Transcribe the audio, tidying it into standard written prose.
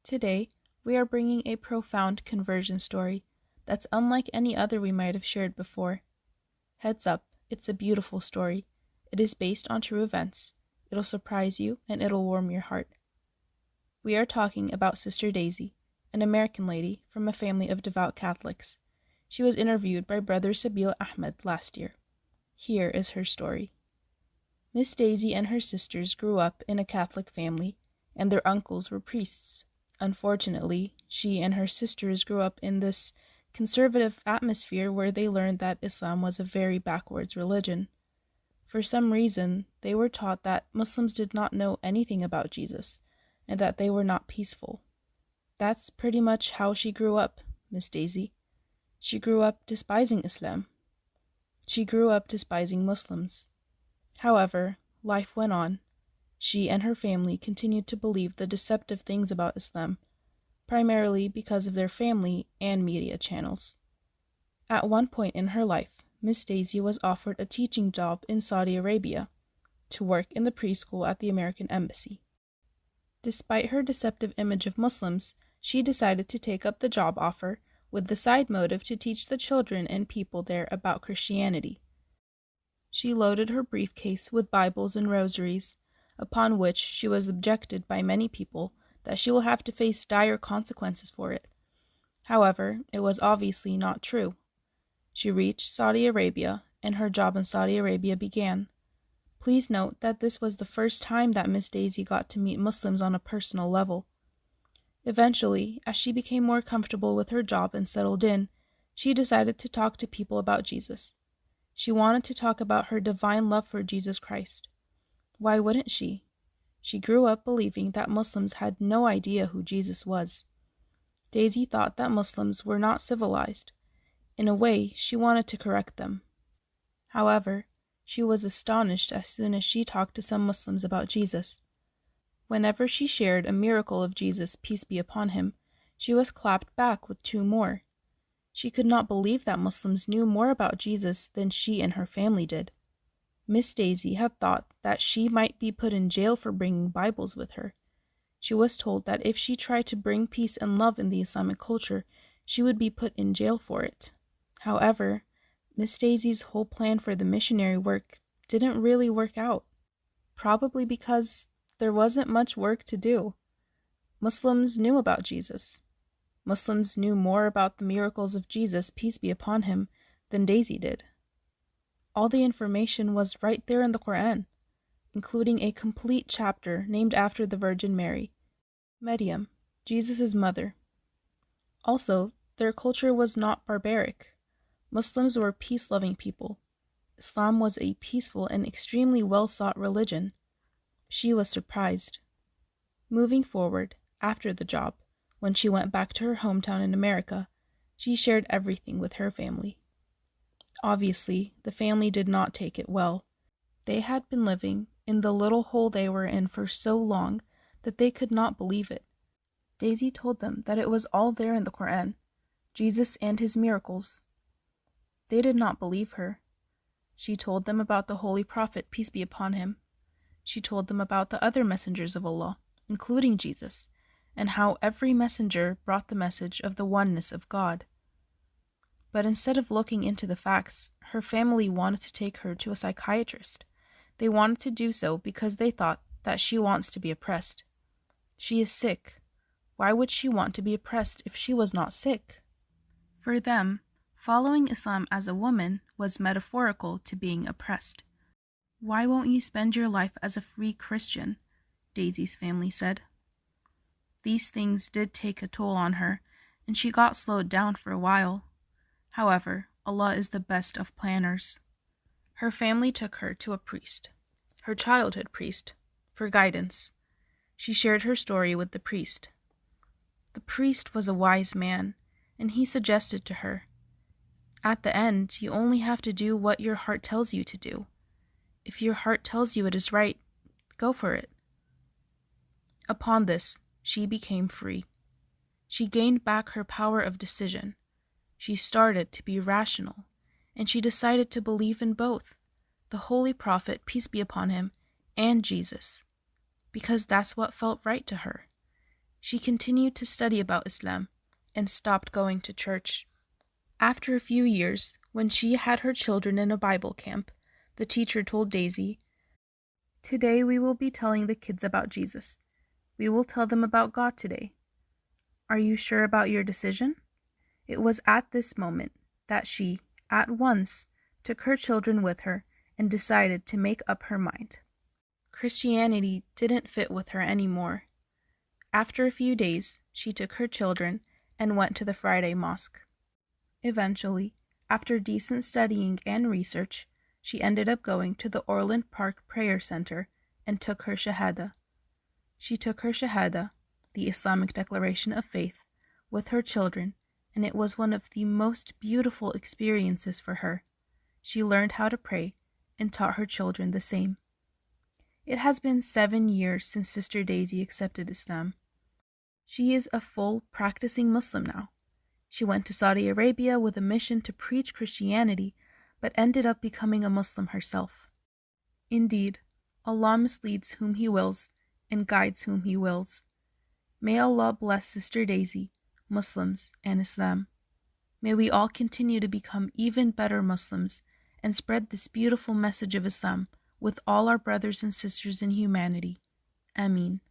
Today, we are bringing a profound conversion story that's unlike any other we might have shared before. Heads up, it's a beautiful story. It is based on true events. It'll surprise you and it'll warm your heart. We are talking about Sister Daisy, an American lady from a family of devout Catholics. She was interviewed by Brother Sabil Ahmed last year. Here is her story. Miss Daisy and her sisters grew up in a Catholic family, and their uncles were priests. Unfortunately, she and her sisters grew up in this conservative atmosphere where they learned that Islam was a very backwards religion. For some reason, they were taught that Muslims did not know anything about Jesus, and that they were not peaceful. That's pretty much how she grew up, Miss Daisy. She grew up despising Islam. She grew up despising Muslims. However, life went on. She and her family continued to believe the deceptive things about Islam, primarily because of their family and media channels. At one point in her life, Miss Daisy was offered a teaching job in Saudi Arabia, to work in the preschool at the American Embassy. Despite her deceptive image of Muslims, she decided to take up the job offer with the side motive to teach the children and people there about Christianity. She loaded her briefcase with Bibles and rosaries, upon which she was objected by many people that she will have to face dire consequences for it. However, it was obviously not true. She reached Saudi Arabia, and her job in Saudi Arabia began. Please note that this was the first time that Miss Daisy got to meet Muslims on a personal level. Eventually, as she became more comfortable with her job and settled in, she decided to talk to people about Jesus. She wanted to talk about her divine love for Jesus Christ. Why wouldn't she? She grew up believing that Muslims had no idea who Jesus was. Daisy thought that Muslims were not civilized. In a way, she wanted to correct them. However, she was astonished as soon as she talked to some Muslims about Jesus. Whenever she shared a miracle of Jesus, peace be upon him, she was clapped back with 2 more. She could not believe that Muslims knew more about Jesus than she and her family did. Miss Daisy had thought that she might be put in jail for bringing Bibles with her. She was told that if she tried to bring peace and love in the Islamic culture, she would be put in jail for it. However, Miss Daisy's whole plan for the missionary work didn't really work out, probably because there wasn't much work to do. Muslims knew about Jesus. Muslims knew more about the miracles of Jesus, peace be upon him, than Daisy did. All the information was right there in the Quran, including a complete chapter named after the Virgin Mary, Maryam, Jesus' mother. Also, their culture was not barbaric. Muslims were peace-loving people. Islam was a peaceful and extremely well-sought religion. She was surprised. Moving forward, after the job, when she went back to her hometown in America, she shared everything with her family. Obviously, the family did not take it well. They had been living in the little hole they were in for so long that they could not believe it. Daisy told them that it was all there in the Quran, Jesus and his miracles. They did not believe her. She told them about the Holy Prophet, peace be upon him. She told them about the other messengers of Allah, including Jesus, and how every messenger brought the message of the oneness of God. But instead of looking into the facts, her family wanted to take her to a psychiatrist. They wanted to do so because they thought that she wants to be oppressed. She is sick. Why would she want to be oppressed if she was not sick? For them, following Islam as a woman was metaphorical to being oppressed. Why won't you spend your life as a free Christian? Daisy's family said. These things did take a toll on her, and she got slowed down for a while. However, Allah is the best of planners. Her family took her to a priest, her childhood priest, for guidance. She shared her story with the priest. The priest was a wise man, and he suggested to her, "At the end, you only have to do what your heart tells you to do. If your heart tells you it is right, go for it." Upon this, she became free. She gained back her power of decision. She started to be rational, and she decided to believe in both, the Holy Prophet, peace be upon him, and Jesus, because that's what felt right to her. She continued to study about Islam and stopped going to church. After a few years, when she had her children in a Bible camp, the teacher told Daisy, "Today we will be telling the kids about Jesus. We will tell them about God today. Are you sure about your decision?" It was at this moment that she, at once, took her children with her and decided to make up her mind. Christianity didn't fit with her anymore. After a few days, she took her children and went to the Friday mosque. Eventually, after decent studying and research, she ended up going to the Orland Park Prayer Center and took her Shahada. She took her Shahada, the Islamic Declaration of Faith, with her children, and it was one of the most beautiful experiences for her. She learned how to pray and taught her children the same. It has been 7 years since Sister Daisy accepted Islam. She is a full practicing Muslim now. She went to Saudi Arabia with a mission to preach Christianity, but ended up becoming a Muslim herself. Indeed, Allah misleads whom He wills and guides whom He wills. May Allah bless Sister Daisy, Muslims, and Islam. May we all continue to become even better Muslims and spread this beautiful message of Islam with all our brothers and sisters in humanity. Ameen.